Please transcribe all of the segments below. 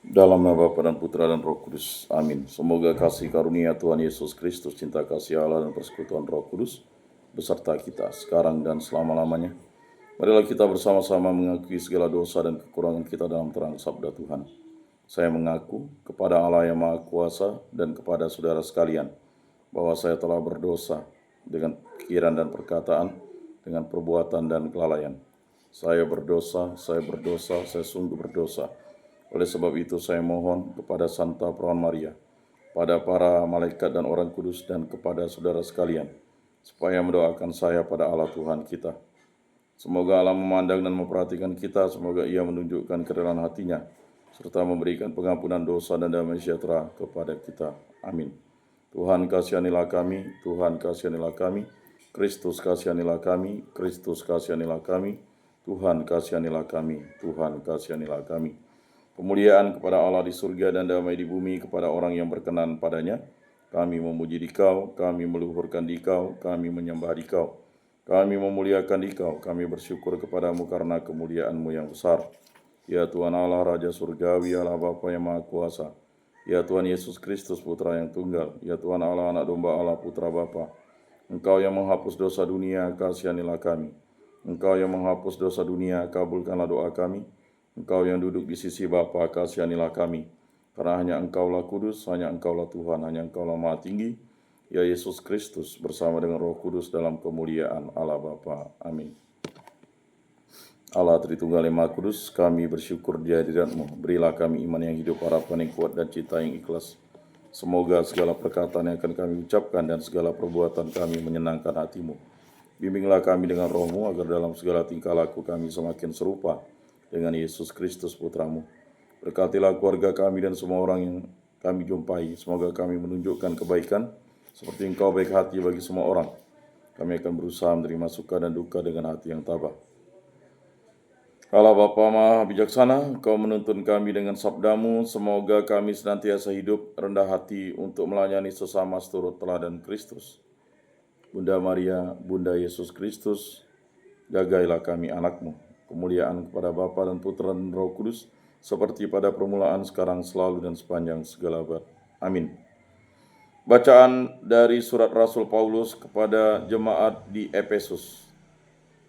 Dalam nama Bapa dan Putra dan Roh Kudus. Amin. Semoga kasih karunia Tuhan Yesus Kristus, cinta kasih Allah dan persekutuan Roh Kudus beserta kita sekarang dan selama-lamanya. Marilah kita bersama-sama mengakui segala dosa dan kekurangan kita dalam terang sabda Tuhan. Saya mengaku kepada Allah yang Maha Kuasa dan kepada saudara sekalian bahwa saya telah berdosa dengan pikiran dan perkataan, dengan perbuatan dan kelalaian. Saya berdosa, saya sungguh berdosa. Oleh sebab itu saya mohon kepada Santa Perawan Maria, pada para malaikat dan orang kudus dan kepada saudara sekalian, supaya mendoakan saya pada Allah Tuhan kita. Semoga Allah memandang dan memperhatikan kita, semoga Ia menunjukkan kerelaan hatinya, serta memberikan pengampunan dosa dan damai sejahtera kepada kita. Amin. Tuhan kasihanilah kami, Tuhan kasihanilah kami, Kristus kasihanilah kami, Kristus kasihanilah kami, Tuhan kasihanilah kami, Tuhan kasihanilah kami. Kemuliaan kepada Allah di surga dan damai di bumi kepada orang yang berkenan padanya. Kami memuji Dikau, kami meluhurkan Dikau, kami menyembah Dikau. Kami memuliakan Dikau, kami bersyukur kepadamu karena kemuliaan-Mu yang besar. Ya Tuhan Allah, Raja Surgawi, Allah Bapa yang Maha Kuasa. Ya Tuhan Yesus Kristus, Putra yang tunggal. Ya Tuhan Allah, Anak Domba Allah, Putra Bapa. Engkau yang menghapus dosa dunia, kasihanilah kami. Engkau yang menghapus dosa dunia, kabulkanlah doa kami. Engkau yang duduk di sisi Bapa, kasihanilah kami. Karena hanya Engkaulah kudus, hanya Engkaulah Tuhan, hanya Engkaulah Maha Tinggi, ya Yesus Kristus bersama dengan Roh Kudus dalam kemuliaan Allah Bapa. Amin. Allah Tritunggal yang Maha Kudus, kami bersyukur di hadirat-Mu. Berilah kami iman yang hidup, harapan yang kuat, dan cita yang ikhlas. Semoga segala perkataan yang akan kami ucapkan dan segala perbuatan kami menyenangkan hati-Mu. Bimbinglah kami dengan Roh-Mu agar dalam segala tingkah laku kami semakin serupa dengan Yesus Kristus Putra-Mu. Berkatilah keluarga kami dan semua orang yang kami jumpai. Semoga kami menunjukkan kebaikan seperti Engkau baik hati bagi semua orang. Kami akan berusaha menerima suka dan duka dengan hati yang tabah. Allah Bapa Maha Bijaksana, Engkau menuntun kami dengan sabda-Mu. Semoga kami senantiasa hidup rendah hati untuk melayani sesama seturut teladan Kristus. Bunda Maria, Bunda Yesus Kristus, jagailah kami anak-Mu. Kemuliaan kepada Bapa dan Putra dan Roh Kudus, seperti pada permulaan, sekarang, selalu, dan sepanjang segala abad. Amin. Bacaan dari surat Rasul Paulus kepada jemaat di Efesus.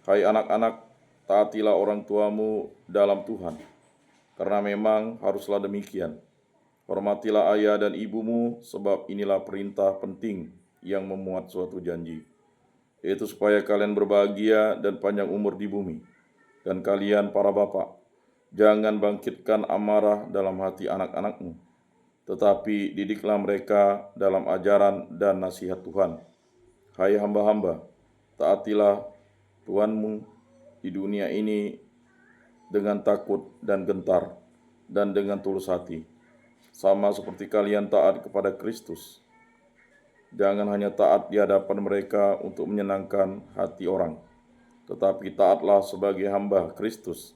Hai anak-anak, taatilah orang tuamu dalam Tuhan, karena memang haruslah demikian. Hormatilah ayah dan ibumu, sebab inilah perintah penting yang memuat suatu janji, yaitu supaya kalian berbahagia dan panjang umur di bumi. Dan kalian para bapak, jangan bangkitkan amarah dalam hati anak-anakmu, tetapi didiklah mereka dalam ajaran dan nasihat Tuhan. Hai hamba-hamba, taatilah Tuhanmu di dunia ini dengan takut dan gentar, dan dengan tulus hati, sama seperti kalian taat kepada Kristus. Jangan hanya taat di hadapan mereka untuk menyenangkan hati orang, tetapi taatlah sebagai hamba Kristus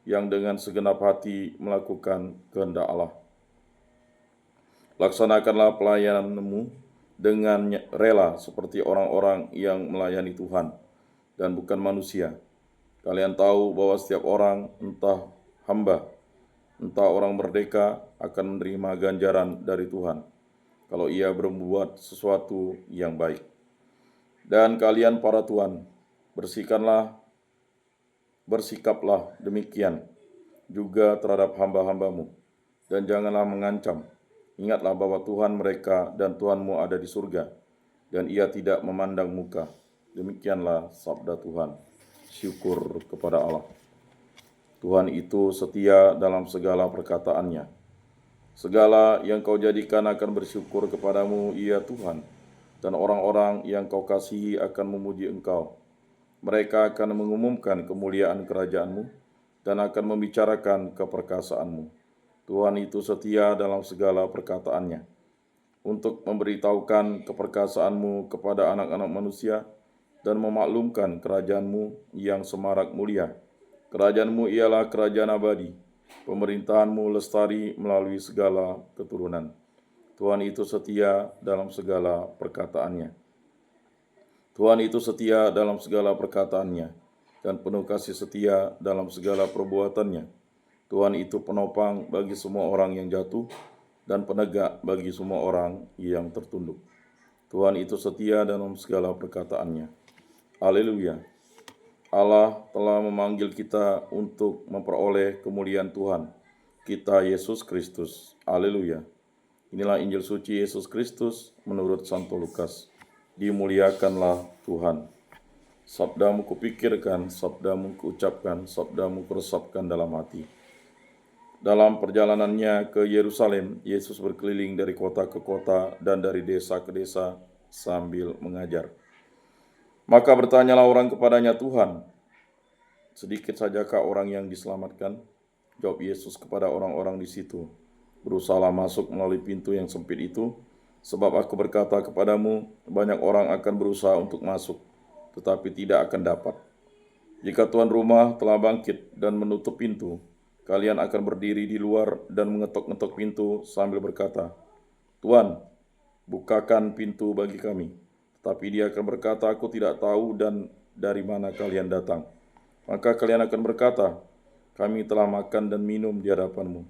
yang dengan segenap hati melakukan kehendak Allah. Laksanakanlah pelayananmu dengan rela seperti orang-orang yang melayani Tuhan dan bukan manusia. Kalian tahu bahwa setiap orang, entah hamba, entah orang merdeka, akan menerima ganjaran dari Tuhan kalau ia berbuat sesuatu yang baik. Dan kalian para tuan, bersikaplah demikian juga terhadap hamba-hambamu, dan janganlah mengancam. Ingatlah bahwa Tuhan mereka dan Tuhanmu ada di surga, dan Ia tidak memandang muka. Demikianlah sabda Tuhan. Syukur kepada Allah. Tuhan itu setia dalam segala perkataannya. Segala yang kau jadikan akan bersyukur kepadamu, ya Tuhan, dan orang-orang yang kau kasihi akan memuji Engkau. Mereka akan mengumumkan kemuliaan kerajaan-Mu dan akan membicarakan keperkasaanmu. Tuhan itu setia dalam segala perkataannya, untuk memberitahukan keperkasaanmu kepada anak-anak manusia dan memaklumkan kerajaan-Mu yang semarak mulia. Kerajaan-Mu ialah kerajaan abadi, pemerintahan-Mu lestari melalui segala keturunan. Tuhan itu setia dalam segala perkataannya. Tuhan itu setia dalam segala perkataannya, dan penuh kasih setia dalam segala perbuatannya. Tuhan itu penopang bagi semua orang yang jatuh dan penegak bagi semua orang yang tertunduk. Tuhan itu setia dalam segala perkataannya. Haleluya. Allah telah memanggil kita untuk memperoleh kemuliaan Tuhan kita Yesus Kristus. Haleluya. Inilah Injil suci Yesus Kristus menurut Santo Lukas. Dimuliakanlah Tuhan. Sabdamu kupikirkan, sabdamu kuucapkan, sabdamu kuresapkan dalam hati. Dalam perjalanannya ke Yerusalem, Yesus berkeliling dari kota ke kota dan dari desa ke desa sambil mengajar. Maka bertanyalah orang kepadanya, Tuhan, sedikit sajakah orang yang diselamatkan? Jawab Yesus kepada orang-orang di situ, berusahalah masuk melalui pintu yang sempit itu, sebab aku berkata kepadamu, banyak orang akan berusaha untuk masuk, tetapi tidak akan dapat. Jika tuan rumah telah bangkit dan menutup pintu, kalian akan berdiri di luar dan mengetok-ngetok pintu sambil berkata, Tuan, bukakan pintu bagi kami. Tapi dia akan berkata, aku tidak tahu dan dari mana kalian datang. Maka kalian akan berkata, kami telah makan dan minum di hadapanmu,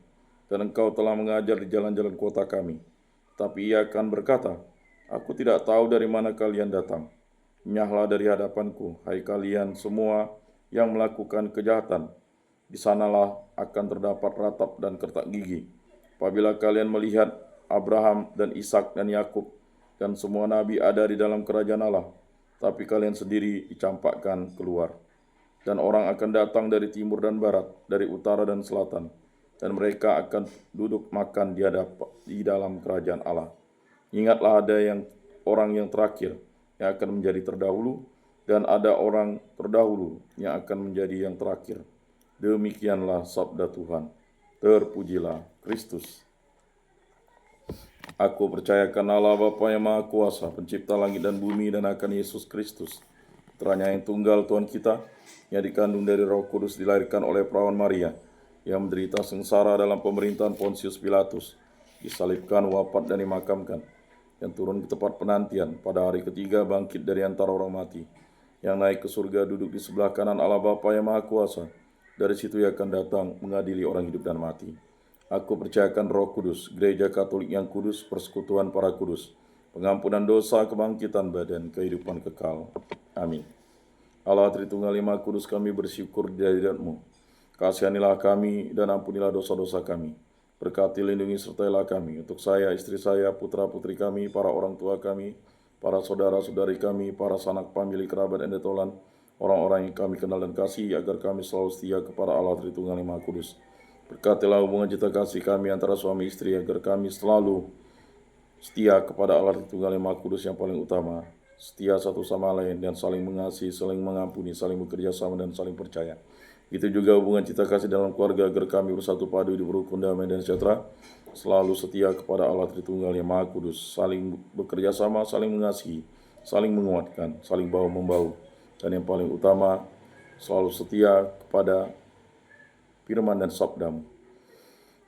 dan engkau telah mengajar di jalan-jalan kota kami. Tapi ia akan berkata, aku tidak tahu dari mana kalian datang. Menyahlah dari hadapanku, hai kalian semua yang melakukan kejahatan. Di sanalah akan terdapat ratap dan kertak gigi. Apabila kalian melihat Abraham dan Ishak dan Yakub dan semua nabi ada di dalam kerajaan Allah, tapi kalian sendiri dicampakkan keluar. Dan orang akan datang dari timur dan barat, dari utara dan selatan, dan mereka akan duduk makan di dalam kerajaan Allah. Ingatlah, ada orang yang terakhir yang akan menjadi terdahulu, dan ada orang terdahulu yang akan menjadi yang terakhir. Demikianlah sabda Tuhan. Terpujilah Kristus. Aku percayakan Allah Bapa yang Maha Kuasa, pencipta langit dan bumi, dan akan Yesus Kristus, putranya yang tunggal Tuhan kita, yang dikandung dari Roh Kudus, dilahirkan oleh perawan Maria, yang menderita sengsara dalam pemerintahan Pontius Pilatus, disalibkan, wafat, dan dimakamkan, yang turun ke tempat penantian, pada hari ketiga bangkit dari antara orang mati, yang naik ke surga, duduk di sebelah kanan Allah Bapa yang Maha Kuasa. Dari situ ia akan datang mengadili orang hidup dan mati. Aku percayakan Roh Kudus, Gereja Katolik yang kudus, persekutuan para kudus, pengampunan dosa, kebangkitan badan, kehidupan kekal. Amin. Allah Tritunggal Maha Kudus, kami bersyukur di hadirat-Mu. Kasihanilah kami dan ampunilah dosa-dosa kami. Berkati, lindungi, sertailah kami, untuk saya, istri saya, putra-putri kami, para orang tua kami, para saudara-saudari kami, para sanak famili, kerabat, dan detolan, orang-orang yang kami kenal dan kasih, agar kami selalu setia kepada Allah Tritunggal Maha Kudus. Berkatilah hubungan cinta kasih kami antara suami istri, agar kami selalu setia kepada Allah Tritunggal Maha Kudus yang paling utama, setia satu sama lain dan saling mengasihi, saling mengampuni, saling bekerja sama dan saling percaya. Itu juga hubungan cinta kasih dalam keluarga, agar kami bersatu padu hidup rukun, damai dan sejahtera, selalu setia kepada Allah Tritunggal yang Maha Kudus, saling bekerja sama, saling mengasihi, saling menguatkan, saling bahu-membahu, dan yang paling utama, selalu setia kepada firman dan sabdamu.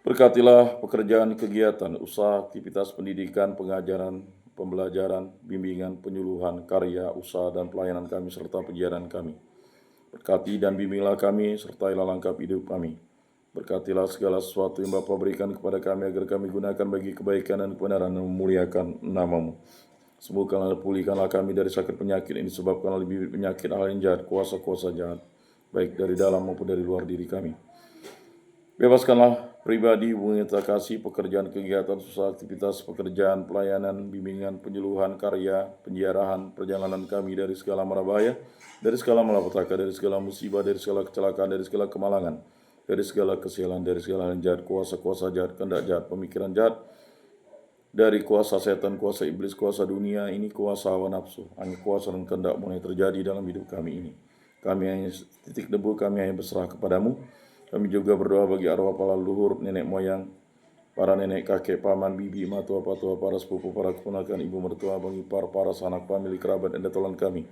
Berkatilah pekerjaan, kegiatan, usaha, aktivitas pendidikan, pengajaran, pembelajaran, bimbingan, penyuluhan, karya, usaha, dan pelayanan kami, serta penyiaran kami. Berkati dan bimbinglah kami, sertailah langkah hidup kami. Berkatilah segala sesuatu yang Bapa berikan kepada kami, agar kami gunakan bagi kebaikan dan kebenaran dan memuliakan nama-Mu. Sembuhkanlah, pulihkanlah kami dari sakit penyakit ini, disebabkan oleh bibit penyakit hal yang jahat, kuasa-kuasa jahat, baik dari dalam maupun dari luar diri kami. Bebaskanlah pribadi, hubungan cinta kasih, pekerjaan, kegiatan, usaha, aktivitas, pekerjaan, pelayanan, bimbingan, penyuluhan, karya, penjarahan, perjalanan kami dari segala mara bahaya, dari segala malapetaka, dari segala musibah, dari segala kecelakaan, dari segala kemalangan, dari segala kesialan, dari segala hal jahat, kuasa-kuasa jahat, kehendak jahat, pemikiran jahat, dari kuasa setan, kuasa iblis, kuasa dunia ini, kuasa hawa nafsu, hanya kuasa dan kehendak mulai terjadi dalam hidup kami ini. Kami hanya titik debu, kami hanya berserah kepadamu. Kami juga berdoa bagi arwah para leluhur, nenek moyang, para nenek, kakek, paman, bibi, matua, patua, para sepupu, para keponakan, ibu mertua, bang ipar, para sanak famili, kerabat, dan detolan kami.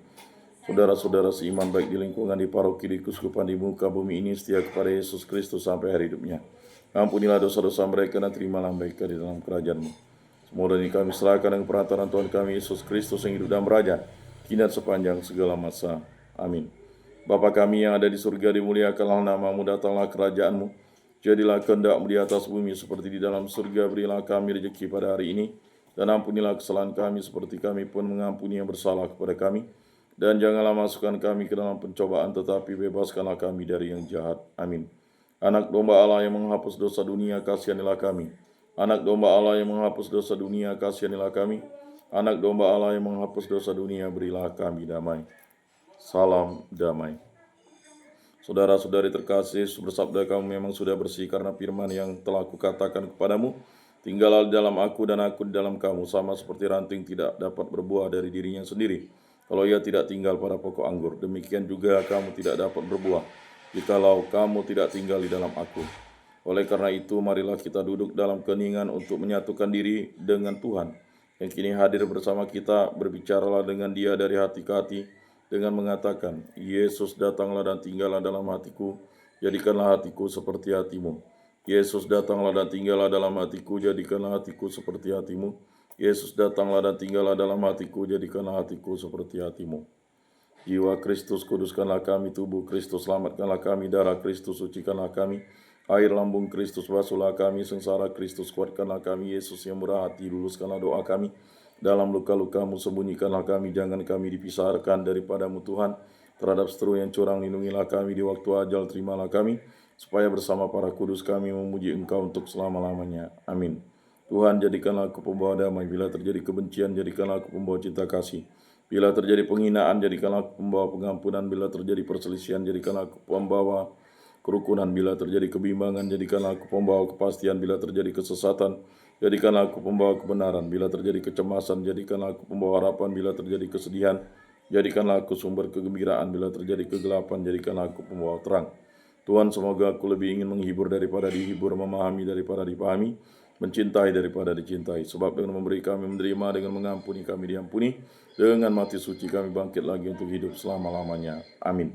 Saudara-saudara seiman baik di lingkungan, di paroki, di keuskupan, di muka bumi ini, setia kepada Yesus Kristus sampai hari hidupnya. Ampunilah dosa-dosa mereka dan terimalah mereka di dalam kerajaan-Mu. Semua ini kami serahkan dengan perantara Tuhan kami Yesus Kristus yang hidup dan beraja, kini dan sepanjang segala masa. Amin. Bapa kami yang ada di surga, dimuliakanlah nama-Mu, datanglah kerajaan-Mu. Jadilah kehendak-Mu di atas bumi seperti di dalam surga. Berilah kami rezeki pada hari ini, dan ampunilah kesalahan kami seperti kami pun mengampuni yang bersalah kepada kami. Dan janganlah masukkan kami ke dalam pencobaan, tetapi bebaskanlah kami dari yang jahat. Amin. Anak domba Allah yang menghapus dosa dunia, kasihanilah kami. Anak domba Allah yang menghapus dosa dunia, kasihanilah kami. Anak domba Allah yang menghapus dosa dunia, berilah kami damai. Salam damai. Saudara-saudari terkasih, bersabda kamu memang sudah bersih karena firman yang telah kukatakan kepadamu. Tinggallah di dalam aku dan aku di dalam kamu, sama seperti ranting tidak dapat berbuah dari dirinya sendiri kalau ia tidak tinggal pada pokok anggur. Demikian juga kamu tidak dapat berbuah jikalau kamu tidak tinggal di dalam aku. Oleh karena itu, marilah kita duduk dalam keheningan untuk menyatukan diri dengan Tuhan yang kini hadir bersama kita. Berbicaralah dengan Dia dari hati ke hati dengan mengatakan, Yesus datanglah dan tinggallah dalam hatiku, jadikanlah hatiku seperti hatimu. Yesus datanglah dan tinggallah dalam hatiku, jadikanlah hatiku seperti hatimu. Yesus datanglah dan tinggallah dalam hatiku, jadikanlah hatiku seperti hatimu. Jiwa Kristus, kuduskanlah kami. Tubuh Kristus, selamatkanlah kami. Darah Kristus, sucikanlah kami. Air lambung Kristus, basuhlah kami. Sengsara Kristus, kuatkanlah kami. Yesus yang murah hati, luluskanlah doa kami. Dalam luka-lukamu, sembunyikanlah kami. Jangan kami dipisahkan daripadamu Tuhan. Terhadap seteru yang curang, lindungilah kami. Di waktu ajal, terimalah kami, supaya bersama para kudus kami memuji Engkau untuk selama-lamanya. Amin. Tuhan, jadikanlah aku pembawa damai. Bila terjadi kebencian, jadikanlah aku pembawa cinta kasih. Bila terjadi penghinaan, jadikanlah aku pembawa pengampunan. Bila terjadi perselisihan, jadikanlah aku pembawa kerukunan. Bila terjadi kebimbangan, jadikanlah aku pembawa kepastian. Bila terjadi kesesatan, jadikanlah aku pembawa kebenaran. Bila terjadi kecemasan, jadikanlah aku pembawa harapan. Bila terjadi kesedihan, jadikanlah aku sumber kegembiraan. Bila terjadi kegelapan, jadikanlah aku pembawa terang. Tuhan, semoga aku lebih ingin menghibur daripada dihibur, memahami daripada dipahami, mencintai daripada dicintai. Sebab dengan memberi kami menerima, dengan mengampuni kami diampuni, dengan mati suci kami bangkit lagi untuk hidup selama-lamanya. Amin.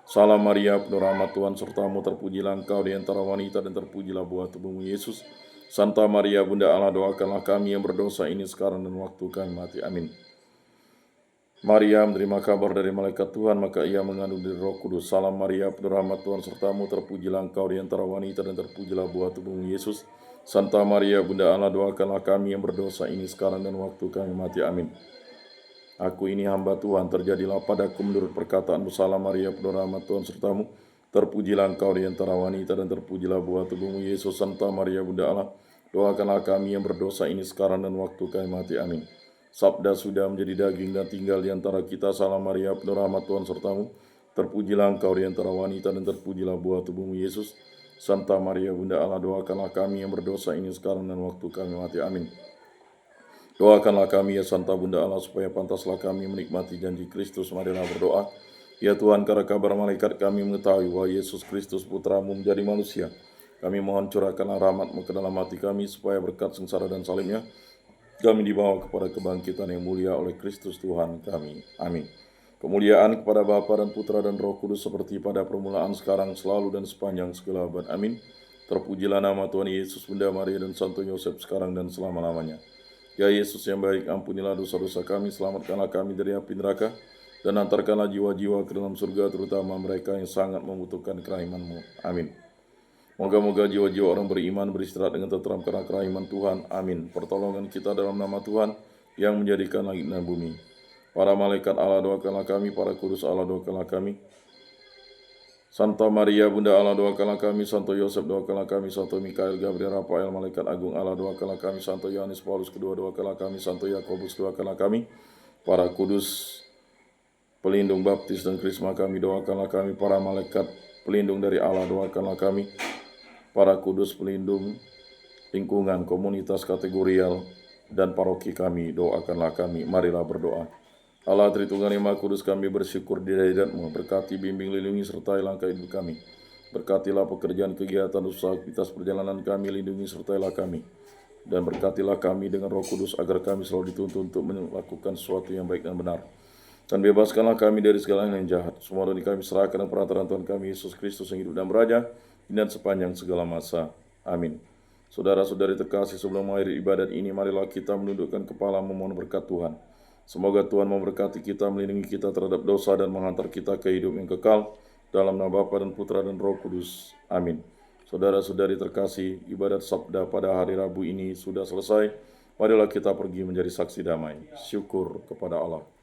Salam Maria, penuh rahmat Tuhan sertamu, terpujilah engkau di antara wanita dan terpujilah buah tubuhmu Yesus. Santa Maria, Bunda Allah, doakanlah kami yang berdosa ini sekarang dan waktu kami mati. Amin. Maria menerima kabar dari malaikat Tuhan, maka ia mengandung dari Roh Kudus. Salam Maria, penuh rahmat Tuhan sertamu, terpujilah engkau di antara wanita dan terpujilah buah tubuhmu Yesus. Santa Maria, Bunda Allah, doakanlah kami yang berdosa ini sekarang dan waktu kami mati. Amin. Aku ini hamba Tuhan, terjadilah padaku menurut perkataanmu. Salam Maria, penuh rahmat Tuhan sertamu, terpujilah engkau di antara wanita dan terpujilah buah tubuhmu Yesus. Santa Maria, Bunda Allah, doakanlah kami yang berdosa ini sekarang dan waktu kami mati. Amin. Sabda sudah menjadi daging dan tinggal di antara kita. Salam Maria, penuh rahmat Tuhan sertamu, terpujilah engkau di antara wanita dan terpujilah buah tubuhmu Yesus. Santa Maria, Bunda Allah, doakanlah kami yang berdosa ini sekarang dan waktu kami mati. Amin. Doakanlah kami ya Santa Bunda Allah, supaya pantaslah kami menikmati janji Kristus. Marilah berdoa. Ya Tuhan, karena kabar malaikat kami mengetahui bahwa Yesus Kristus Putramu menjadi manusia, kami mohon curahkanlah rahmat-Mu ke dalam hati kami, supaya berkat sengsara dan salibnya kami dibawa kepada kebangkitan yang mulia oleh Kristus Tuhan kami. Amin. Kemuliaan kepada Bapa dan Putra dan Roh Kudus, seperti pada permulaan, sekarang, selalu, dan sepanjang segala abad. Amin. Terpujilah nama Tuhan Yesus, Bunda Maria, dan Santo Yosef, sekarang dan selama-lamanya. Ya Yesus yang baik, ampunilah dosa-dosa kami, selamatkanlah kami dari api neraka, dan antarkanlah jiwa-jiwa ke dalam surga, terutama mereka yang sangat membutuhkan kerahiman-Mu. Amin. Moga-moga jiwa-jiwa orang beriman beristirahat dengan tenteram karena kerahiman Tuhan. Amin. Pertolongan kita dalam nama Tuhan yang menjadikan langit dan bumi. Para malaikat Allah, doakanlah kami. Para kudus Allah, doakanlah kami. Santa Maria, Bunda Allah, doakanlah kami. Santo Yosef, doakanlah kami. Santo Mikael, Gabriel, Rafael, malaikat agung Allah, doakanlah kami. Santo Yohanes Paulus II, doakanlah kami. Santo Yakobus, doakanlah kami. Para kudus pelindung baptis dan krisma kami, doakanlah kami. Para malaikat pelindung dari Allah, doakanlah kami. Para kudus pelindung lingkungan, komunitas, kategorial, dan paroki kami, doakanlah kami. Marilah berdoa. Allah Tritunggal yang Maha Kudus, kami bersyukur di hadirat-Mu. Berkati, bimbing, lindungi, sertai langkah hidup kami. Berkatilah pekerjaan, kegiatan, usaha, aktivitas perjalanan kami, lindungi, sertailah kami. Dan berkatilah kami dengan Roh Kudus, agar kami selalu dituntun untuk melakukan sesuatu yang baik dan benar. Dan bebaskanlah kami dari segala yang jahat. Semua dosa kami serahkan dengan perantaraan Tuhan kami Yesus Kristus yang hidup dan beraja, dan sepanjang segala masa. Amin. Saudara-saudari terkasih, sebelum mengakhiri ibadat ini, marilah kita menundukkan kepala memohon berkat Tuhan. Semoga Tuhan memberkati kita, melindungi kita terhadap dosa, dan menghantar kita ke hidup yang kekal, dalam nama Bapa dan Putra dan Roh Kudus. Amin. Saudara-saudari terkasih, ibadat sabda pada hari Rabu ini sudah selesai. Marilah kita pergi menjadi saksi damai. Syukur kepada Allah.